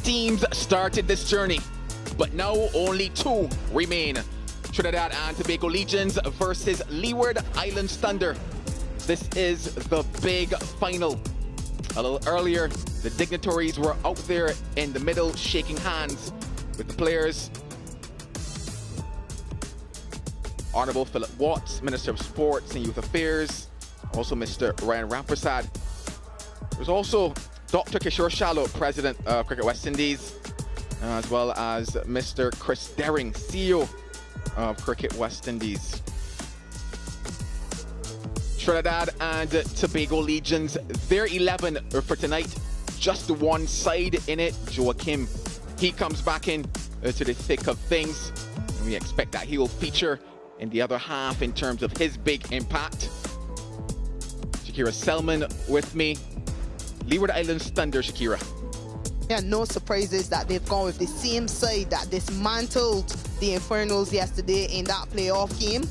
teams started this journey, but now only 2 remain. Trinidad and Tobago Legions versus Leeward Islands Thunder. This is the big final. A little earlier, the dignitaries were out there in the middle shaking hands with the players. Honorable Philip Watts, Minister of Sports and Youth Affairs, also Mr. Ryan Rampersad. There's also Dr. Kishore Shallow, President of Cricket West Indies, as well as Mr. Chris Derring, CEO of Cricket West Indies. Trinidad and Tobago Legions, their 11 for tonight, just one side in it. Joaquim, he comes back in to the thick of things. And we expect that he will feature in the other half in terms of his big impact. Shakira Selman with me. Leeward Islands Thunder, Shakira. Yeah, no surprises that they've gone with the same side that dismantled the Infernos yesterday in that playoff game.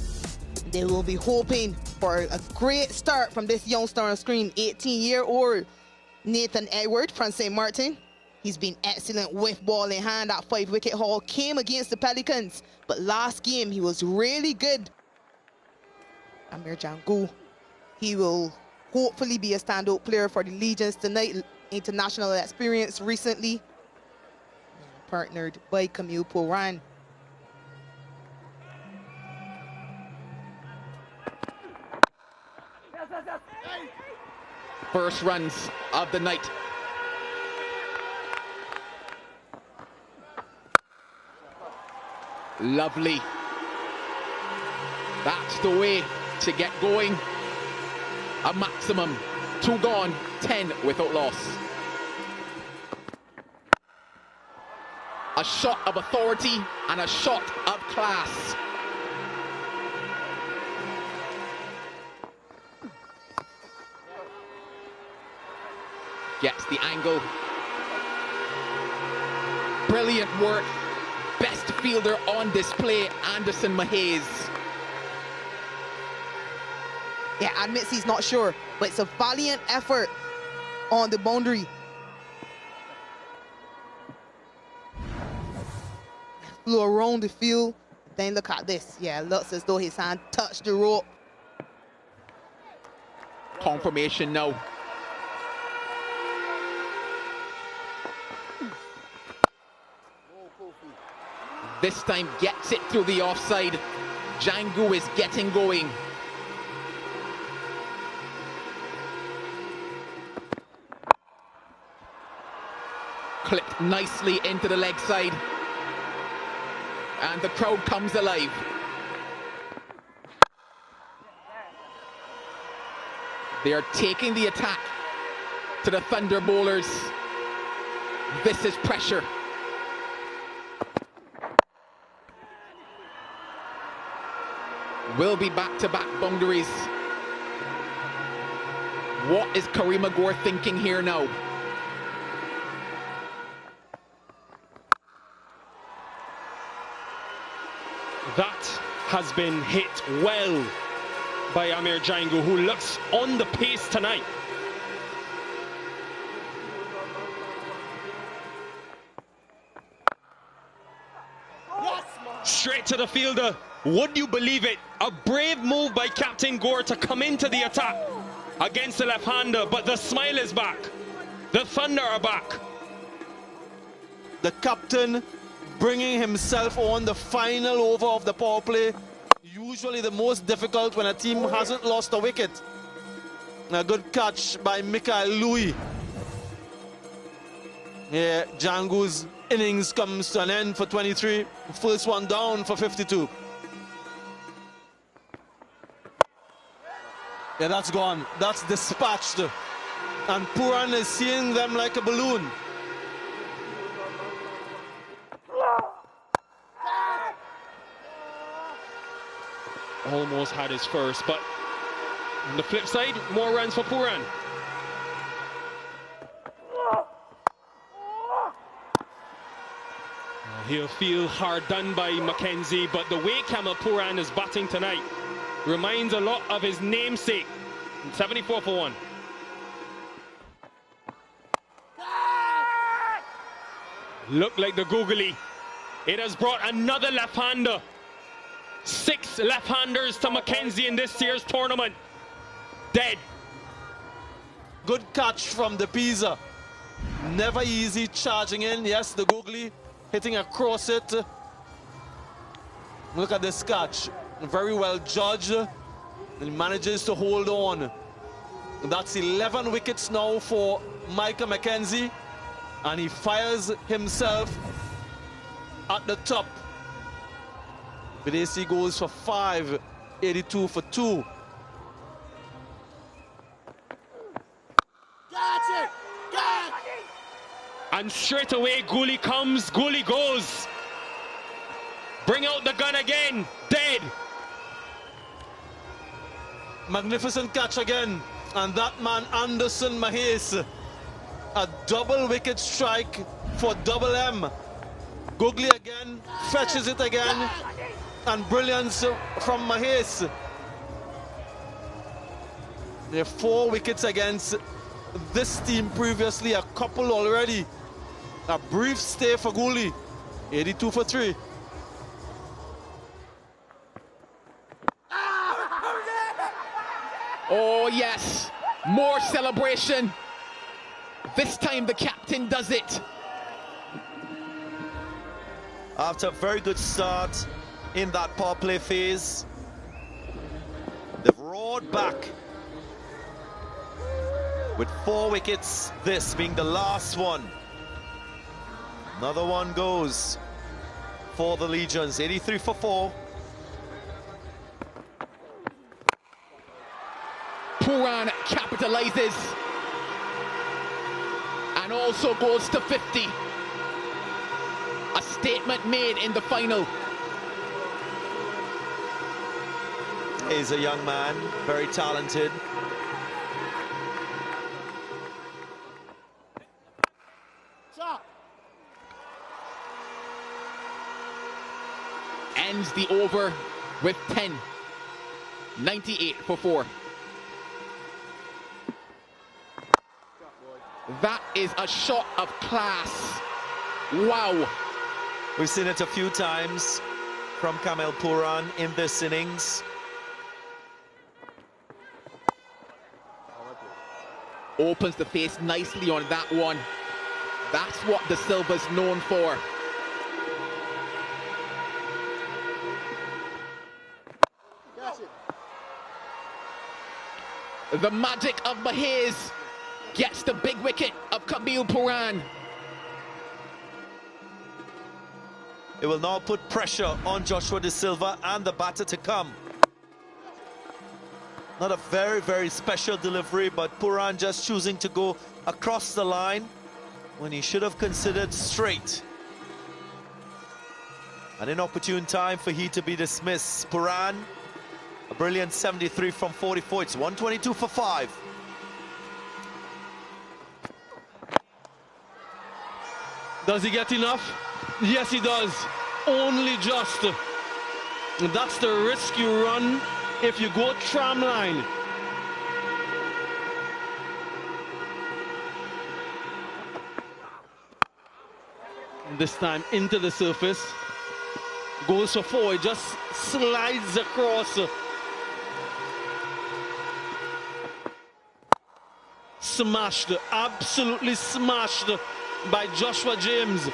They will be hoping for a great start from this youngster on screen, 18-year-old Nathan Edward from St. Martin. He's been excellent with ball in hand. That 5-wicket haul came against the Pelicans, but last game he was really good. Amir Jangu, he will hopefully be a standout player for the Legions tonight. International experience recently, partnered by Camille Poran. First runs of the night. Lovely. That's the way to get going. A maximum. 2 gone, 10 without loss. A shot of authority and a shot of class. Gets the angle. Brilliant work. Best fielder on display, Anderson Mahays. Yeah, admits he's not sure, but it's a valiant effort on the boundary. Flew around the field. Then look at this. Yeah, looks as though his hand touched the rope. Confirmation now. This time gets it through the offside. Jangu is getting going. Clipped nicely into the leg side. And the crowd comes alive. They are taking the attack to the Thunder bowlers. This is pressure. Will be back-to-back boundaries. What is Karima Gore thinking here now? That has been hit well by Amir Jangu, who looks on the pace tonight. Straight to the fielder. Would you believe it? A brave move by Captain Gore to come into the attack against the left-hander, but the smile is back. The Thunder are back. The captain bringing himself on the final over of the power play. Usually the most difficult when a team hasn't lost a wicket. A good catch by Mikael Louis. Yeah, Jangu's innings comes to an end for 23. First one down for 52. Yeah, that's gone. That's dispatched. And Puran is seeing them like a balloon. Almost had his first, but on the flip side, more runs for Puran. He'll feel hard done by Mackenzie, but the way Kamal Puran is batting tonight reminds a lot of his namesake. 74 for 1. Look like the googly. It has brought another left-hander. 6 left-handers to Mackenzie in this year's tournament. Dead. Good catch from the Pisa. Never easy charging in. Yes, the googly hitting across it. Look at this catch. Very well judged. And manages to hold on. That's 11 wickets now for Michael Mackenzie. And he fires himself at the top. Videsi goes for 5, 82 for 2. And straight away, Gooley comes, Gooley goes. Bring out the gun again, dead. Magnificent catch again. And that man, Anderson Mahes, a double wicket strike for Double M. Googly again, fetches it again, and brilliance from Mahes. There are 4 wickets against this team previously, a couple already. A brief stay for Gooley, 82 for 3. Oh yes, more celebration. This time the captain does it. After a very good start in that power play phase, they've roared back with 4 wickets, this being the last one. Another one goes for the Legions, 83 for 4. Pooran capitalizes and also goes to 50. A statement made in the final. He's a young man, very talented. Ends the over with 10. 98 for 4. That is a shot of class. Wow. We've seen it a few times from Kamel Pooran in this innings. Opens the face nicely on that one. That's what the Silver's known for. The magic of Mahes gets the big wicket of Kamel Pooran. It will now put pressure on Joshua De Silva and the batter to come. Not a very, very special delivery, but Pooran just choosing to go across the line when he should have considered straight. An inopportune time for he to be dismissed. Pooran, a brilliant 73 from 44. It's 122 for 5. Does he get enough? Yes, he does. Only just. That's the risk you run if you go tram line. This time into the surface. Goes for 4. It just slides across. Smashed. Absolutely smashed by Joshua James.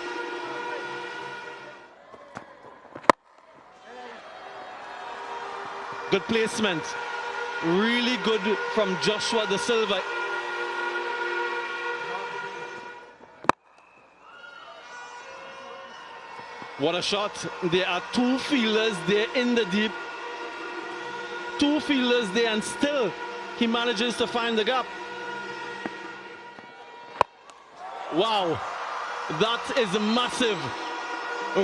Good placement. Really good from Joshua De Silva. What a shot. There are 2 fielders there in the deep. 2 fielders there, and still he manages to find the gap. Wow, that is massive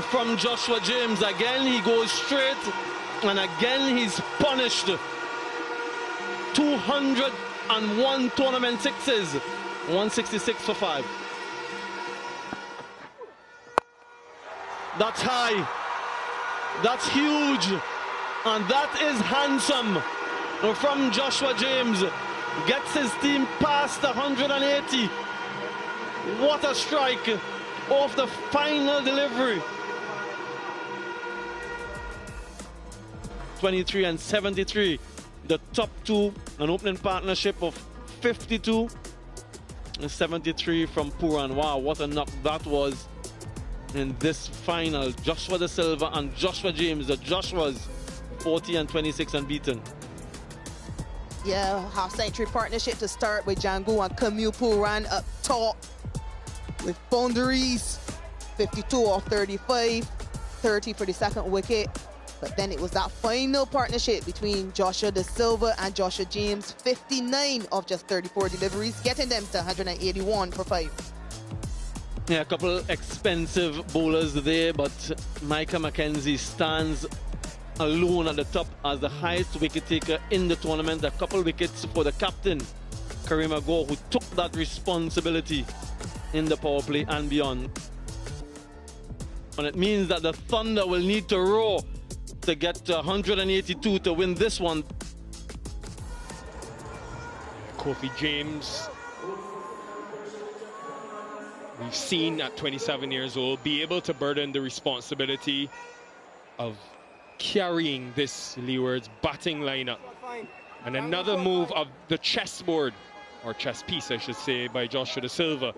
from Joshua James. Again, he goes straight, and again he's punished. 201 tournament sixes, 166 for 5. That's high, that's huge, and that is handsome from Joshua James. Gets his team past 180. What a strike off the final delivery. 23 and 73. The top two, an opening partnership of 52 and 73 from Puran. Wow, what a knock that was in this final. Joshua Da Silva and Joshua James, the Joshuas, 40 and 26 unbeaten. Yeah, half-century partnership to start with Django and Camille Puran up top with boundaries. 52 off 35, 30 for the second wicket. But then it was that final partnership between Joshua Da Silva and Joshua James, 59 of just 34 deliveries, getting them to 181 for 5. Yeah, a couple expensive bowlers there, but Micah Mackenzie stands alone at the top as the highest wicket taker in the tournament. A couple wickets for the captain, Kareem Agor, who took that responsibility in the power play and beyond. And it means that the Thunder will need to roar to get to 182 to win this one. Kofi James, we've seen at 27 years old, be able to burden the responsibility of carrying this Leewards batting lineup. And another move of the chessboard, or chess piece I should say, by Joshua Da Silva.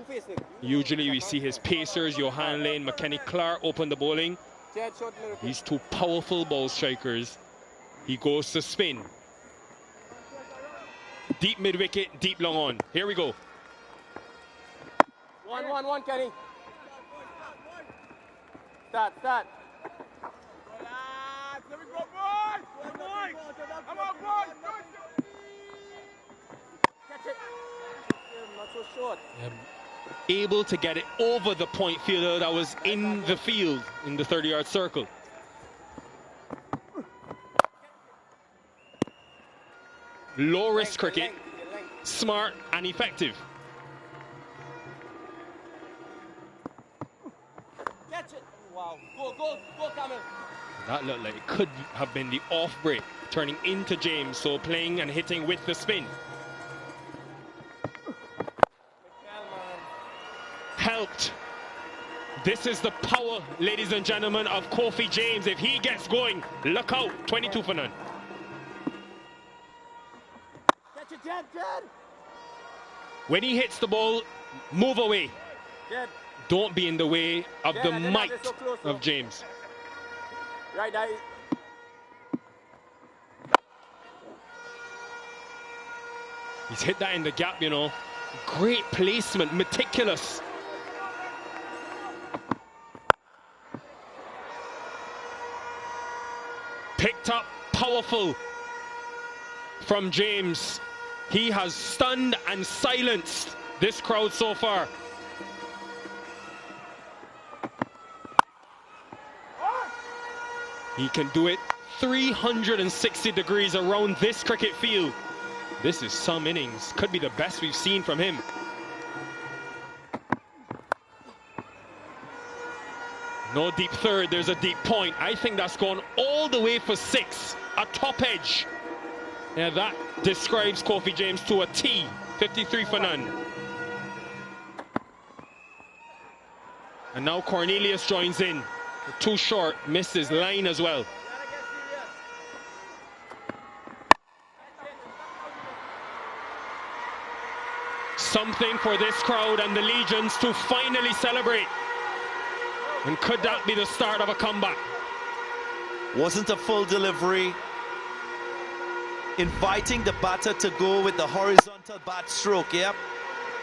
Usually we see his pacers, Johan Lane, McKenny Clark open the bowling. These two powerful ball strikers. He goes to spin. Deep mid-wicket, deep long on. Here we go. 1-1-1, Kenny. Start. There we go, boys! Come on, boys! Catch it. Not so short. Able to get it over the point fielder that was in the field in the 30-yard circle. Low risk cricket, smart and effective. Catch it. Wow. Go, Camel. That looked like it could have been the off break, turning into James, so playing and hitting with the spin. Helped. This is the power, ladies and gentlemen, of Kofi James. If he gets going, look out. 22 for none. Catch it, Jed. When he hits the ball, move away. Jed. Don't be in the way of the might so close, of James. Right, that is. He's hit that in the gap, you know. Great placement, meticulous. Picked up, powerful from James. He has stunned and silenced this crowd so far. He can do it 360 degrees around this cricket field. This is some innings. Could be the best we've seen from him. No deep third, there's a deep point. I think that's gone all the way for 6. A top edge. Yeah, that describes Kofi James to a T. 53 for none. And now Cornelius joins in. Too short, misses line as well. Something for this crowd and the Legions to finally celebrate. And could that be the start of a comeback? Wasn't a full delivery. Inviting the batter to go with the horizontal bat stroke, yep.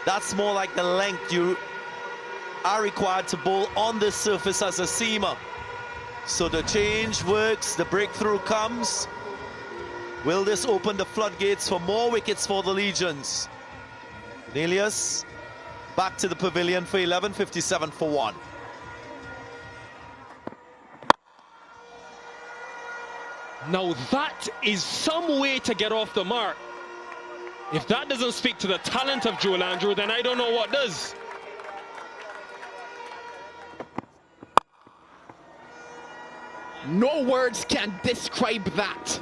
That's more like the length you are required to bowl on this surface as a seamer. So the change works, the breakthrough comes. Will this open the floodgates for more wickets for the Legions? Cornelius back to the pavilion for 11, 57 for 1. Now that is some way to get off the mark. If that doesn't speak to the talent of Joel Andrew, then I don't know what does. No words can describe that.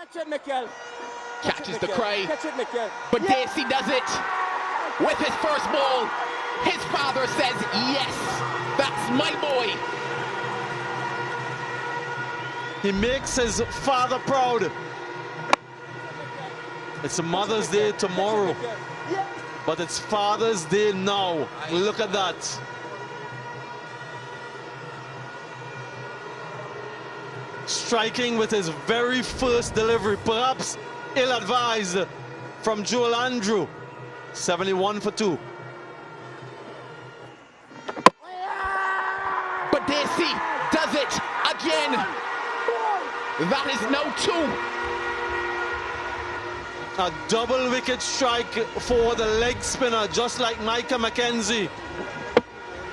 Catch it, Mikel. Catches the cry. Catch it, Mikel. But Dacey does it with his first ball. His father says, yes, that's my boy. He makes his father proud. It's Mother's Day tomorrow, but it's Father's Day now. Look at that. Striking with his very first delivery, perhaps ill-advised from Joel Andrew. 71 for 2. But Dacey does it again. That is now 2. A double wicket strike for the leg spinner, just like Micah McKenzie.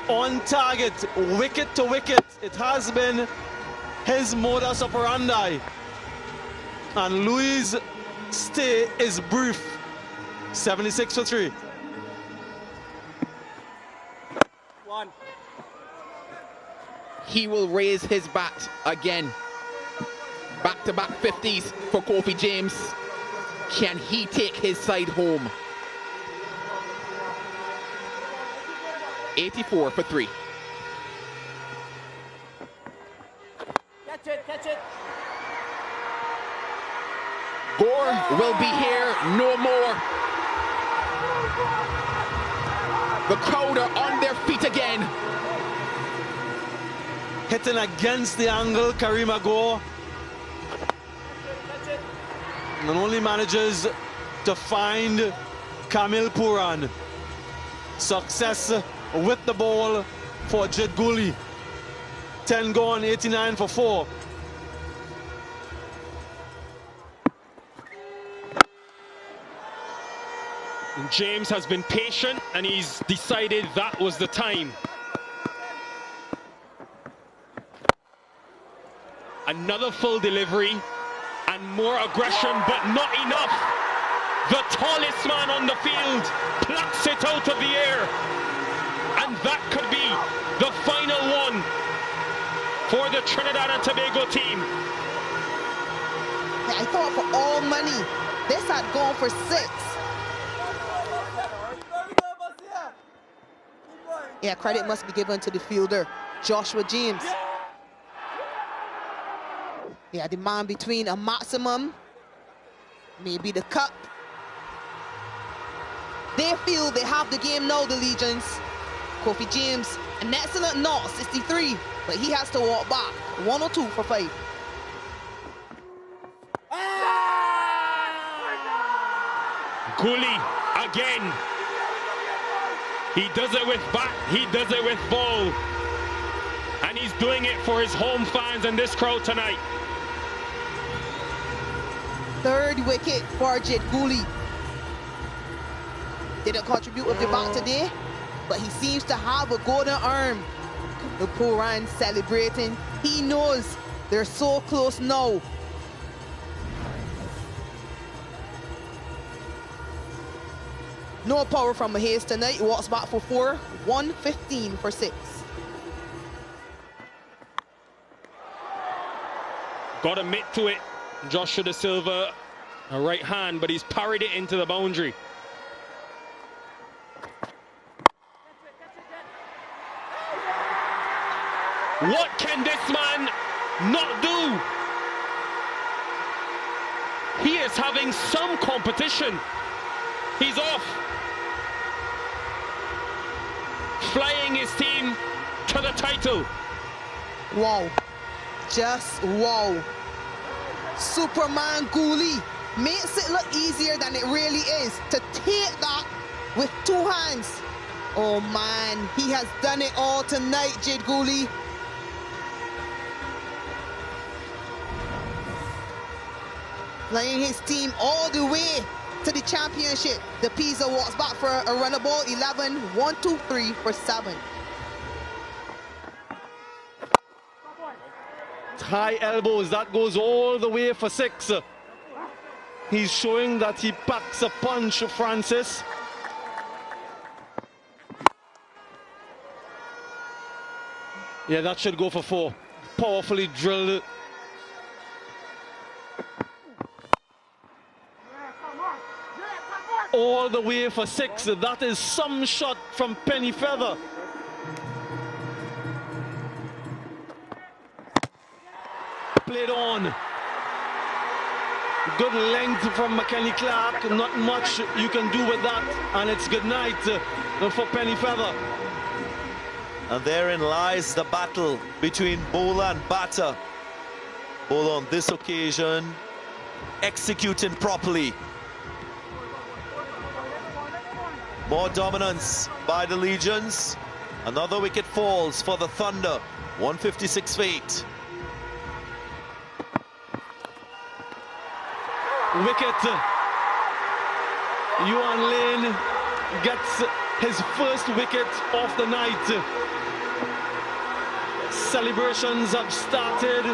On target, wicket to wicket. It has been his modus operandi. And Louis' stay is brief. 76 for 3. 1. He will raise his bat again. Back-to-back 50s for Kofi James. Can he take his side home? 84 for 3. Catch it, catch it. Gore will be here no more. The crowd are on their feet again. Hitting against the angle, Karima Gore. And only manages to find Kamil Puran. Success with the ball for Jed Gooley. 10 gone, 89 for 4. And James has been patient and he's decided that was the time. Another full delivery and more aggression, but not enough. The tallest man on the field plucks it out of the air. And that could be the final one for the Trinidad and Tobago team. I thought for all money, this had gone for 6. Yeah, credit must be given to the fielder, Joshua James. Yeah, the man between a maximum, maybe the cup. They feel they have the game now, the Legions. Kofi James, an excellent knock, 63, but he has to walk back. 102 for 5. Gooley again. He does it with bat, he does it with ball. And he's doing it for his home fans and this crowd tonight. 3rd wicket for Jed Gooley. Didn't contribute with the bat today, but he seems to have a golden arm. The Puran celebrating. He knows they're so close now. No power from Hayes tonight. He walks back for 4. 115 for 6. Got a mitt to it. Joshua Da Silva, a right hand, but he's parried it into the boundary. What can this man not do? He is having some competition. He's off. Flying his team to the title. Wow. Just wow. Superman Gooley makes it look easier than it really is to take that with 2 hands. Oh man, he has done it all tonight, Jed Gooley. Flying his team all the way to the championship. The Pisa walks back for a runner ball. 11, 1, 2, 3 for 7. High elbows, that goes all the way for 6. He's showing that he packs a punch, Francis. Yeah, that should go for 4. Powerfully drilled. all the way for 6. That is some shot from Penny Feather. Played on. Good length from McKenny Clark. Not much you can do with that. And it's good night for Penny Feather. And therein lies the battle between bowler and batter. Bowler on this occasion executing properly. More dominance by the Legions. Another wicket falls for the Thunder. 156 for 8. Wicket. Yuan Lane gets his first wicket of the night. Celebrations have started.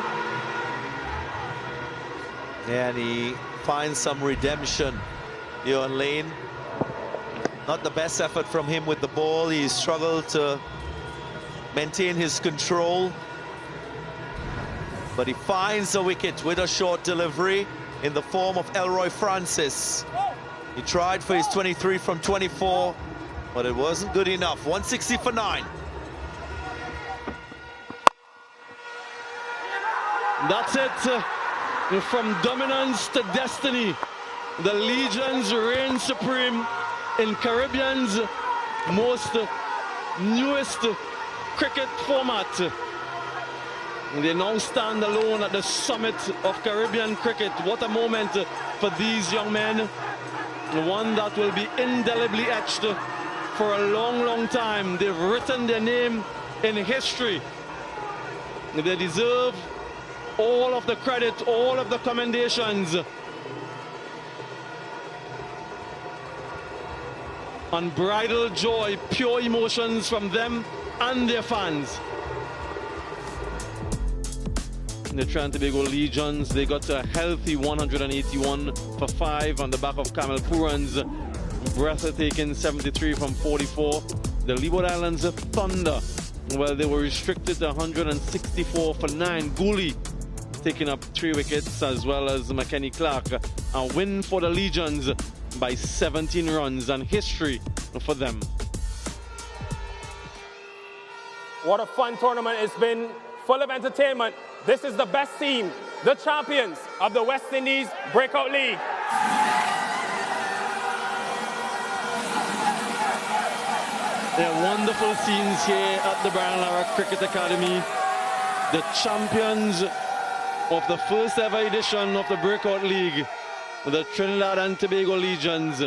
Yeah, and he finds some redemption. Yuan Lane. Not the best effort from him with the ball. He struggled to maintain his control. But he finds a wicket with a short delivery in the form of Elroy Francis. He tried for his 23 from 24, but it wasn't good enough. 160 for 9. That's it. From dominance to destiny. The Legions reign supreme in Caribbean's most newest cricket format. They now stand alone at the summit of Caribbean cricket. What a moment for these young men. One that will be indelibly etched for a long, long time. They've written their name in history. They deserve all of the credit, all of the commendations. Unbridled joy, pure emotions from them and their fans. The Trinidad Tobago Legions, they got a healthy 181 for 5 on the back of Kamil Puran's breathtaking 73 from 44. The Leeward Islands Thunder, well, they were restricted to 164 for 9. Gooley taking up 3 wickets, as well as McKenny Clark. A win for the Legions by 17 runs, and history for them. What a fun tournament it's been, full of entertainment. This is the best team, the champions of the West Indies Breakout League. There are wonderful scenes here at the Brian Lara Cricket Academy. The champions of the first ever edition of the Breakout League, the Trinidad and Tobago Legions.